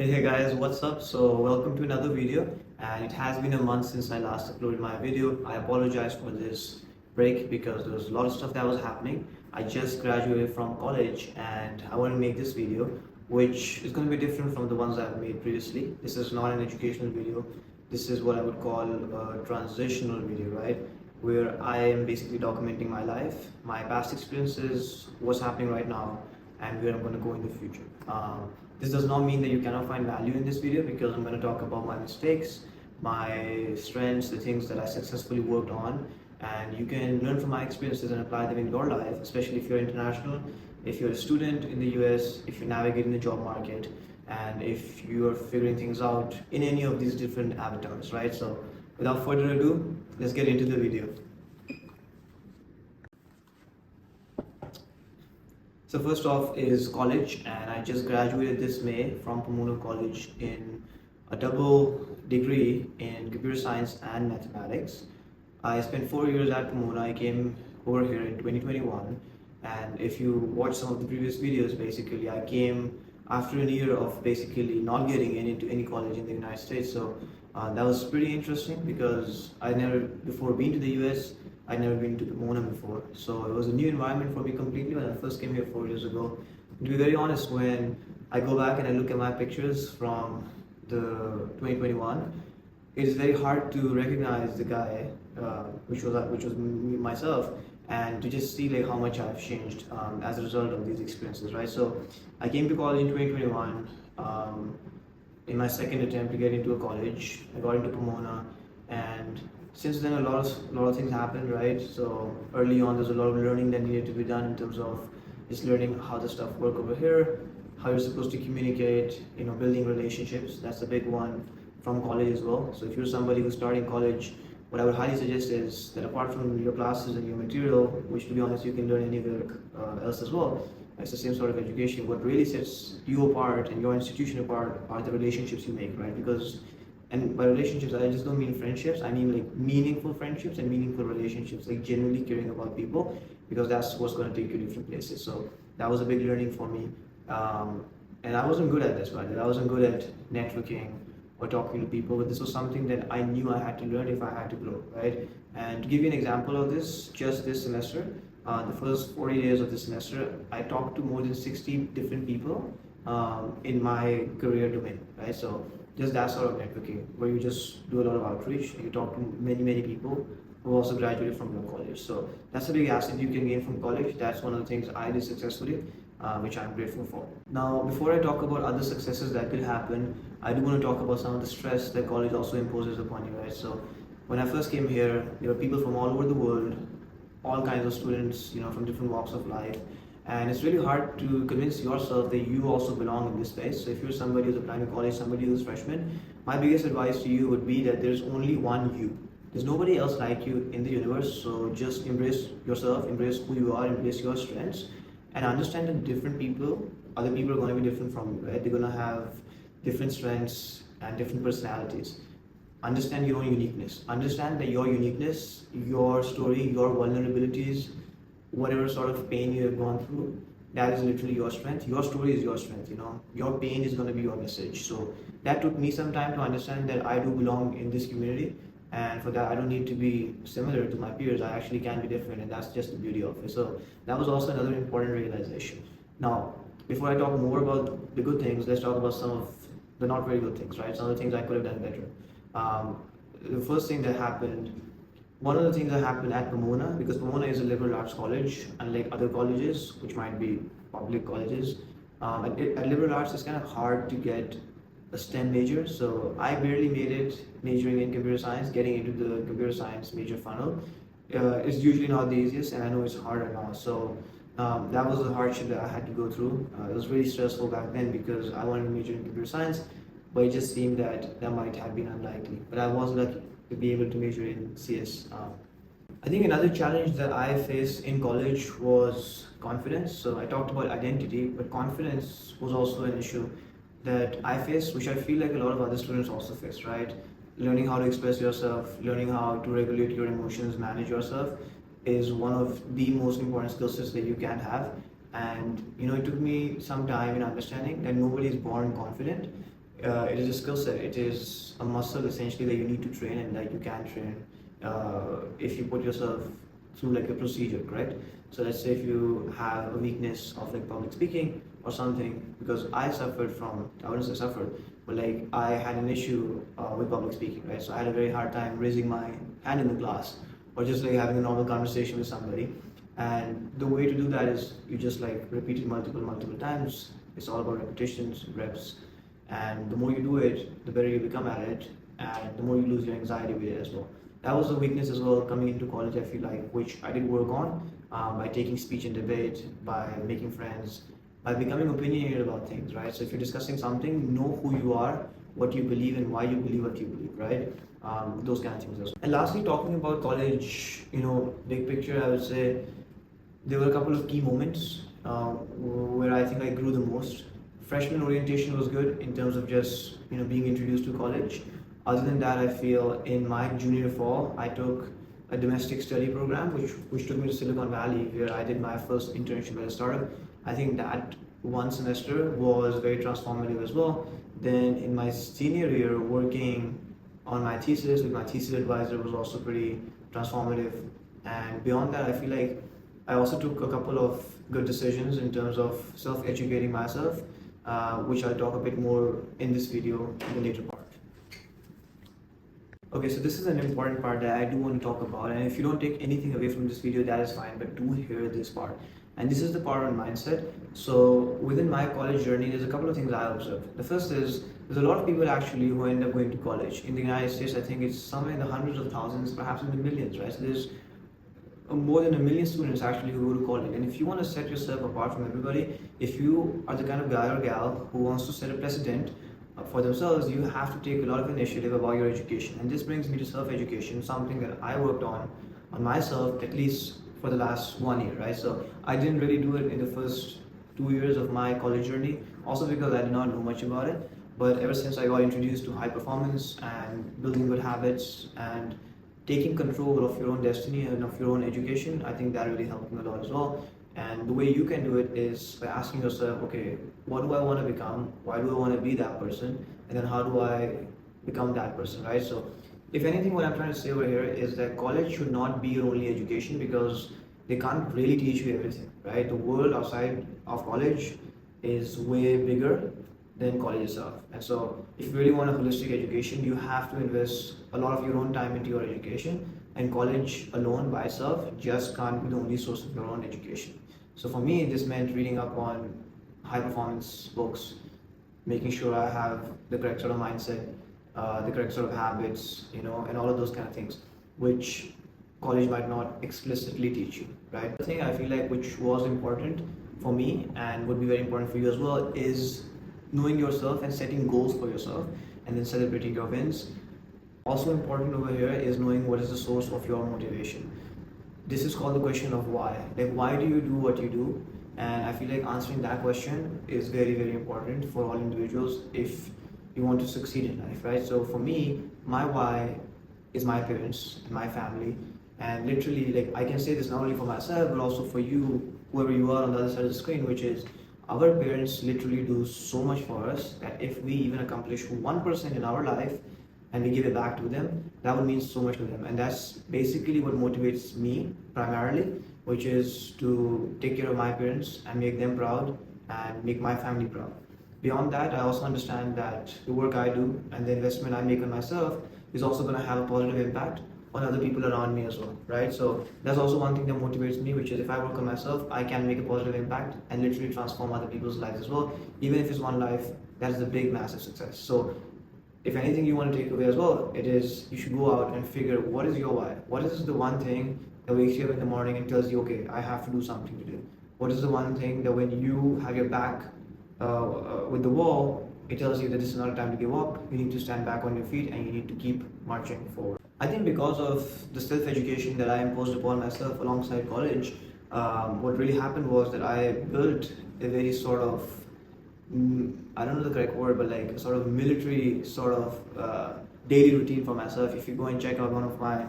Hey guys, what's up? So welcome to another video, and it has been a month since I last uploaded my video. I apologize for this break because there was a lot of stuff that was happening. I just graduated from college and I want to make this video, which is going to be different from the ones I've made previously. This is not an educational video. This is what I would call a transitional video, right? Where I am basically documenting my life, my past experiences, what's happening right now, and where I'm going to go in the future. This does not mean that you cannot find value in this video because I'm going to talk about my mistakes, my strengths, the things that I successfully worked on, and you can learn from my experiences and apply them in your life, especially if you're international, if you're a student in the US, if you're navigating the job market, and if you're figuring things out in any of these different avatars, right? So without further ado, let's get into the video. So first off is college, and I just graduated this May from Pomona College in a double degree in computer science and mathematics. I spent 4 years at Pomona. I came over here in 2021, and if you watch some of the previous videos, basically I came after a year of basically not getting into any college in the United States. So that was pretty interesting because I never before been to the US. I'd never been to Pomona before, so it was a new environment for me completely when I first came here 4 years ago. To be very honest, when I go back and I look at my pictures from the 2021, it is very hard to recognize the guy, which was me, myself, and to just see like how much I've changed as a result of these experiences, right? So I came to college in 2021. In my second attempt to get into a college, I got into Pomona, and since then a lot of things happened, right? So early on there's a lot of learning that needed to be done in terms of just learning how the stuff work over here, how you're supposed to communicate, building relationships. That's a big one from college as well. So if you're somebody who's starting college, what I would highly suggest is that apart from your classes and your material, which to be honest you can learn anywhere else as well, it's the same sort of education. What really sets you apart and your institution apart are the relationships you make, right? And by relationships, I just don't mean friendships. I mean like meaningful friendships and meaningful relationships, like genuinely caring about people, because that's what's going to take you to different places. So that was a big learning for me. And I wasn't good at this, right? I wasn't good at networking or talking to people, but this was something that I knew I had to learn if I had to grow, right? And to give you an example of this, just this semester, the first 40 days of this semester, I talked to more than 60 different people in my career domain, right? So just that sort of networking where you just do a lot of outreach and you talk to many people who also graduated from your college. So that's a big asset you can gain from college. That's one of the things I did successfully, which I'm grateful for. Now, before I talk about other successes that could happen, I do want to talk about some of the stress that college also imposes upon you, right? So when I first came here, there were people from all over the world, all kinds of students, from different walks of life. And it's really hard to convince yourself that you also belong in this space. So if you're somebody who's applying to college, somebody who's freshman, my biggest advice to you would be that there's only one you. There's nobody else like you in the universe. So just embrace yourself, embrace who you are, embrace your strengths, and understand that different people, other people are going to be different from you, right? They're going to have different strengths and different personalities. Understand your own uniqueness. Understand that your uniqueness, your story, your vulnerabilities, whatever sort of pain you have gone through, that is literally your strength. Your story is your strength. Your pain is going to be your message. So that took me some time to understand that I do belong in this community, and for that I don't need to be similar to my peers. I actually can be different, and that's just the beauty of it. So that was also another important realization. Now, before I talk more about the good things, let's talk about some of the not very good things, right? Some of the things I could have done better. The first thing that happened, one of the things that happened at Pomona, because Pomona is a liberal arts college, unlike other colleges, which might be public colleges, at liberal arts it's kind of hard to get a STEM major. So I barely made it majoring in computer science, getting into the computer science major funnel. It's usually not the easiest, and I know it's harder now. So that was a hardship that I had to go through. It was really stressful back then because I wanted to major in computer science, but it just seemed that might have been unlikely. But I was lucky to be able to major in CS. I think another challenge that I faced in college was confidence. So I talked about identity, but confidence was also an issue that I faced, which I feel like a lot of other students also face, right? Learning how to express yourself, learning how to regulate your emotions, manage yourself is one of the most important skill sets that you can have. And it took me some time in understanding that nobody is born confident. It is a skill set. It is a muscle essentially that you need to train and that you can train if you put yourself through like a procedure, correct? So let's say if you have a weakness of like public speaking or something, because I suffered from, I wouldn't say suffered, but like I had an issue with public speaking, right? So I had a very hard time raising my hand in the class or just like having a normal conversation with somebody. And the way to do that is you just like repeat it multiple times. It's all about repetitions, reps, and the more you do it, the better you become at it, and the more you lose your anxiety with it as well. That was a weakness as well coming into college. I feel like, which I did work on by taking speech and debate, by making friends, by becoming opinionated about things, right? So if you're discussing something, know who you are, what you believe, and why you believe what you believe, right? Those kind of things as well. And lastly, talking about college, big picture, I would say there were a couple of key moments where I think I grew the most. Freshman orientation was good in terms of just being introduced to college. Other than that, I feel in my junior fall, I took a domestic study program, which took me to Silicon Valley, where I did my first internship at a startup. I think that one semester was very transformative as well. Then in my senior year, working on my thesis with my thesis advisor was also pretty transformative. And beyond that, I feel like I also took a couple of good decisions in terms of self-educating myself, which I'll talk a bit more in this video in the later part. Okay, so this is an important part that I do want to talk about, and if you don't take anything away from this video, that is fine, but do hear this part. And this is the part on mindset. So within my college journey, there's a couple of things I observed. The first is there's a lot of people actually who end up going to college. In the United States, I think it's somewhere in the hundreds of thousands, perhaps in the millions, right? So there's more than 1 million students actually who go to college. And if you want to set yourself apart from everybody, if you are the kind of guy or gal who wants to set a precedent for themselves, you have to take a lot of initiative about your education. And this brings me to self-education, something that I worked on myself at least for the last 1 year, right? So I didn't really do it in the first 2 years of my college journey, also because I did not know much about it. But ever since I got introduced to high performance and building good habits and taking control of your own destiny and of your own education, I think that really helped me a lot as well. And the way you can do it is by asking yourself, okay, what do I want to become? Why do I want to be that person? And then how do I become that person, right? So if anything, what I'm trying to say over here is that college should not be your only education, because they can't really teach you everything, right? The world outside of college is way bigger than college itself. And so if you really want a holistic education, you have to invest a lot of your own time into your education, and college alone by itself just can't be the only source of your own education. So for me, this meant reading up on high performance books, making sure I have the correct sort of mindset, the correct sort of habits, and all of those kind of things, which college might not explicitly teach you, right? The thing I feel like which was important for me and would be very important for you as well is knowing yourself and setting goals for yourself and then celebrating your wins. Also important over here is knowing what is the source of your motivation. This is called the question of why. Like, why do you do what you do? And I feel like answering that question is very, very important for all individuals if you want to succeed in life, right? So for me, my why is my parents, my family, and literally, like, I can say this not only for myself, but also for you, whoever you are on the other side of the screen, which is our parents literally do so much for us that if we even accomplish 1% in our life and we give it back to them, that would mean so much to them. And that's basically what motivates me primarily, which is to take care of my parents and make them proud and make my family proud. Beyond that, I also understand that the work I do and the investment I make on myself is also going to have a positive impact on other people around me as well, right? So that's also one thing that motivates me, which is if I work on myself, I can make a positive impact and literally transform other people's lives as well. Even if it's one life, that is a big, massive success. So if anything you want to take away as well, it is you should go out and figure what is your why. What is the one thing that wakes you up in the morning and tells you, okay, I have to do something today? What is the one thing that when you have your back with the wall, it tells you that this is not a time to give up, you need to stand back on your feet and you need to keep marching forward. I think because of the self-education that I imposed upon myself alongside college, what really happened was that I built a very sort of, I don't know the correct word, but like a sort of military sort of daily routine for myself. If you go and check out one of my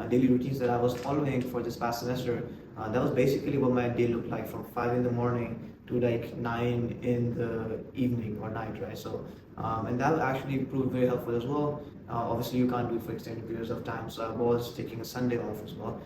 daily routines that I was following for this past semester, that was basically what my day looked like from 5 in the morning to like 9 in the evening or night, right? So and that actually proved very helpful as well. Obviously, you can't do it for extended periods of time, so I was taking a Sunday off as well.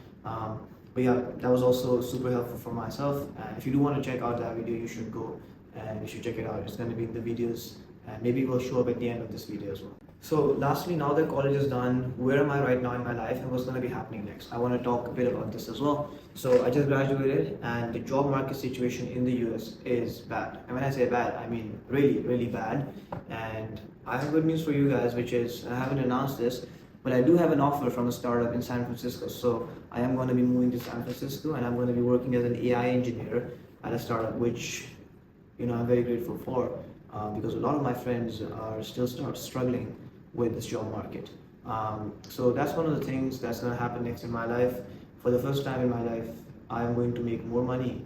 But yeah, that was also super helpful for myself. And if you do want to check out that video, you should go and you should check it out. It's going to be in the videos, and maybe it will show up at the end of this video as well. So lastly, now that college is done, where am I right now in my life and what's going to be happening next? I want to talk a bit about this as well. So I just graduated and the job market situation in the US is bad. And when I say bad, I mean really, really bad. And I have good news for you guys, which is I haven't announced this, but I do have an offer from a startup in San Francisco. So I am going to be moving to San Francisco and I'm going to be working as an AI engineer at a startup, which I'm very grateful for because a lot of my friends are still struggling with this job market. So that's one of the things that's going to happen next in my life. For the first time in my life, I'm going to make more money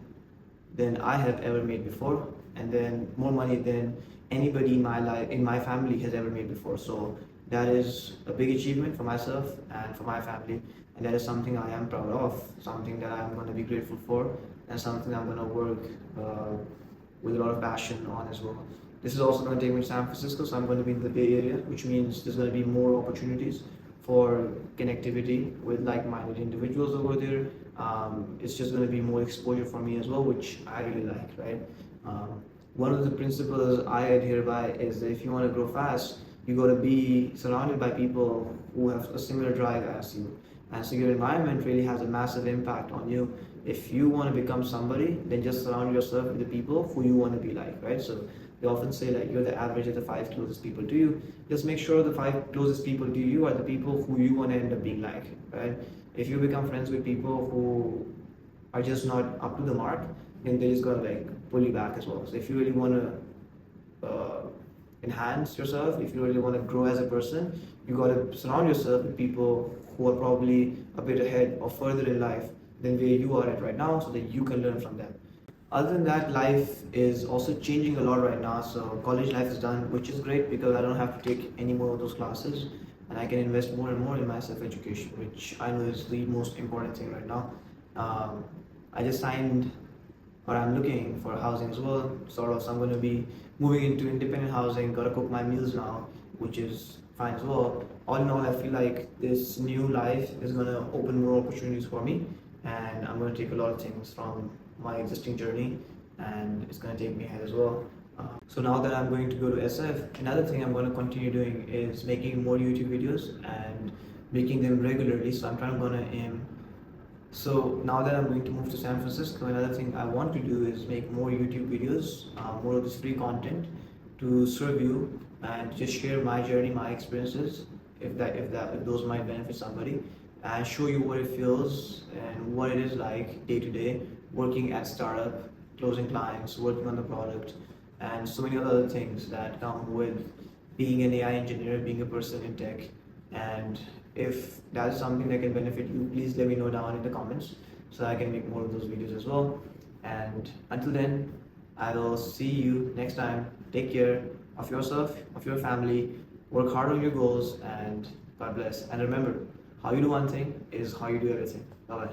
than I have ever made before, and then more money than anybody in my life, in my family, has ever made before. So that is a big achievement for myself and for my family, and that is something I am proud of, something that I'm going to be grateful for, and something I'm going to work with a lot of passion on as well. This is also going to take me to San Francisco, so I'm going to be in the Bay Area, which means there's going to be more opportunities for connectivity with like-minded individuals over there. It's just going to be more exposure for me as well, which I really like, right? One of the principles I adhere by is that if you want to grow fast, you got to be surrounded by people who have a similar drive as you. And so your environment really has a massive impact on you. If you want to become somebody, then just surround yourself with the people who you want to be like, right? So they often say like you're the average of the 5 closest people to you. Just make sure the 5 closest people to you are the people who you want to end up being like, right? If you become friends with people who are just not up to the mark, then they just gonna like pull you back as well. So if you really want to enhance yourself, if you really want to grow as a person, you got to surround yourself with people who are probably a bit ahead or further in life than where you are at right now, so that you can learn from them. Other than that, life is also changing a lot right now. So college life is done, which is great because I don't have to take any more of those classes, and I can invest more and more in my self-education, which I know is the most important thing right now. I just signed, or I'm looking for housing as well, sort of. So I'm going to be moving into independent housing. Got to cook my meals now, which is fine as well. All in all, I feel like this new life is going to open more opportunities for me, and I'm going to take a lot of things from my existing journey, and it's going to take me ahead as well. So now that I'm going to go to SF, another thing I'm going to continue doing is making more YouTube videos and making them regularly. So I'm going to aim. So now that I'm going to move to San Francisco, another thing I want to do is make more YouTube videos, more of this free content to serve you and just share my journey, my experiences, if those might benefit somebody, and show you what it feels and what it is like day to day working at startup, closing clients, working on the product, and so many other things that come with being an AI engineer, being a person in tech. And if that's something that can benefit you, please let me know down in the comments so I can make more of those videos as well. And until then, I will see you next time. Take care of yourself, of your family, work hard on your goals, and God bless. And remember, how you do one thing is how you do everything. Bye bye.